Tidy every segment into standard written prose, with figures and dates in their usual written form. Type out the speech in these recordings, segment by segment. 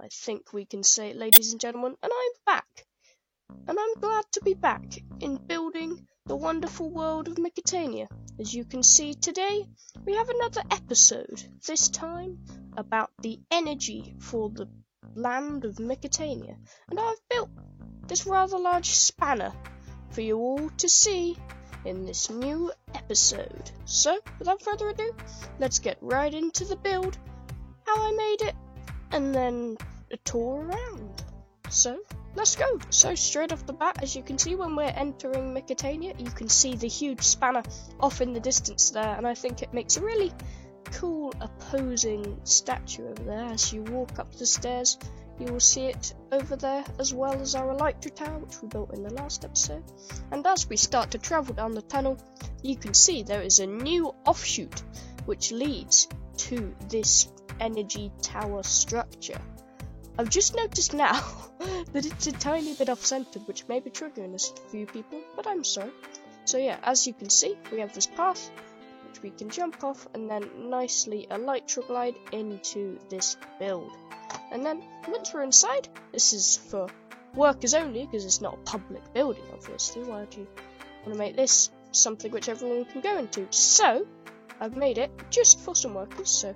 I think we can say it, ladies and gentlemen, and I'm back. And I'm glad to be back in building the wonderful world of Micotania. As you can see today, we have another episode, this time about the energy for the land of Micotania. And I've built this rather large spanner for you all to see in this new episode. So, without further ado, let's get right into the build, how I made it, and then a tour around. So, let's go. So, straight off the bat, as you can see when we're entering Micotania, you can see the huge spanner off in the distance there, and I think it makes a really cool opposing statue over there. As you walk up the stairs, you will see it over there, as well as our Elytra Tower, which we built in the last episode. And as we start to travel down the tunnel, you can see there is a new offshoot which leads to this energy tower structure. I've just noticed now that it's a tiny bit off-centered, which may be triggering a few people, but I'm sorry. So yeah, as you can see, we have this path which we can jump off and then nicely Elytra glide into this build. And then once we're inside, this is for workers only because it's not a public building, obviously. Why do you want to make this something which everyone can go into? So I've made it just for some workers. So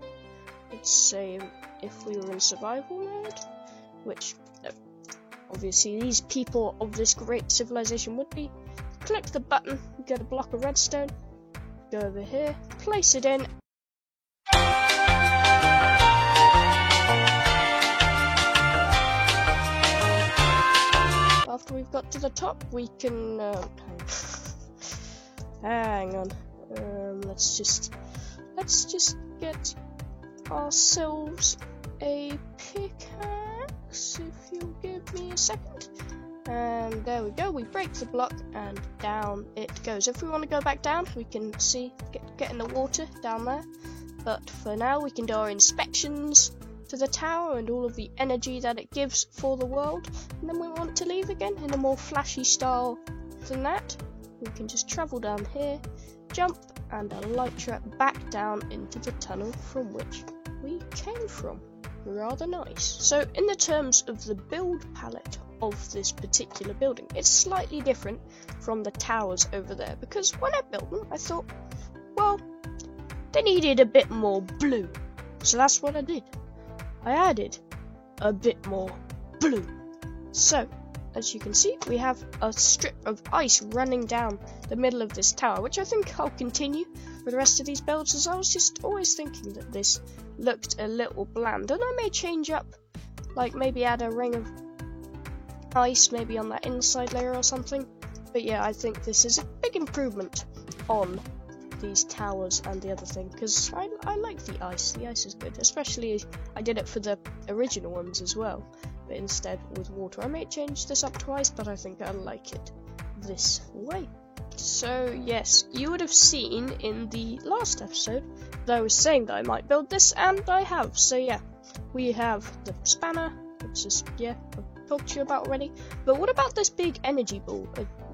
let's say if we were in survival mode, which obviously these people of this great civilization would be, click the button, get a block of redstone, go over here, place it in. After we've got to the top, we can hang on. Let's just get ourselves a pickaxe, if you'll give me a second. And there we go, we break the block and down it goes. If we want to go back down, we can see, get in the water down there. But for now, we can do our inspections to the tower and all of the energy that it gives for the world. And then we want to leave again in a more flashy style than that. We can just travel down here, jump, and Elytra back down into the tunnel from which we came from. Rather nice. So in the terms of the build palette of this particular building, it's slightly different from the towers over there, because when I built them, I thought, well, they needed a bit more blue. So that's what I did. I added a bit more blue. So, as you can see, we have a strip of ice running down the middle of this tower, which I think I'll continue with the rest of these builds, as I was just always thinking that this looked a little bland, and I may change up, like maybe add a ring of ice maybe on that inside layer or something. But yeah, I think this is a big improvement on these towers and the other thing, because I like the ice is good, especially I did it for the original ones as well, but instead with water. I may change this up twice, but I think I like it this way. So yes, you would have seen in the last episode that I was saying that I might build this, and I have. So yeah, we have the spanner, which is, yeah, I've talked to you about already. But what about this big energy ball?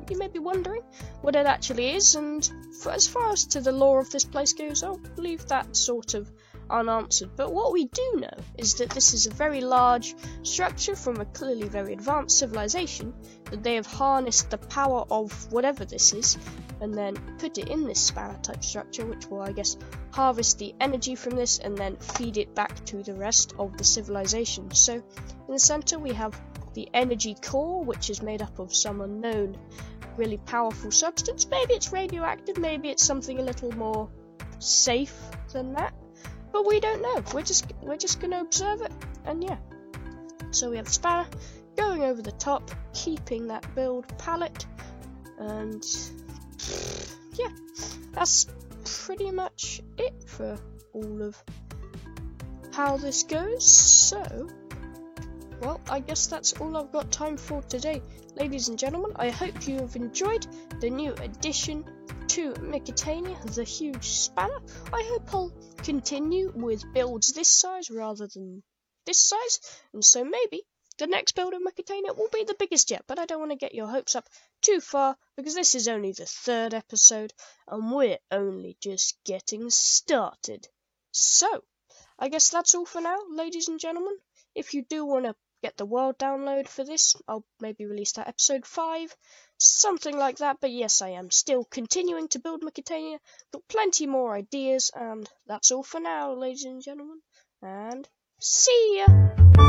You may be wondering what it actually is, and as far as to the lore of this place goes, I'll leave that sort of unanswered. But what we do know is that this is a very large structure from a clearly very advanced civilization, that they have harnessed the power of whatever this is and then put it in this spanner type structure, which will, I guess, harvest the energy from this and then feed it back to the rest of the civilization. So in the center we have the energy core, which is made up of some unknown, really powerful substance. Maybe it's radioactive, maybe it's something a little more safe than that, but we don't know. We're just gonna observe it, and yeah. So we have the spanner going over the top, keeping that build palette, and yeah, that's pretty much it for all of how this goes. So, well, I guess that's all I've got time for today, ladies and gentlemen. I hope you have enjoyed the new addition to Mechitania, the huge spanner. I hope I'll continue with builds this size rather than this size, and so maybe the next build of Mechitania will be the biggest yet, but I don't want to get your hopes up too far, because this is only the 3rd episode, and we're only just getting started. So, I guess that's all for now, ladies and gentlemen. If you do want to get the world download for this, I'll maybe release that episode 5, something like that, but yes, I am still continuing to build Mechitania, got plenty more ideas, and that's all for now, ladies and gentlemen, and see ya!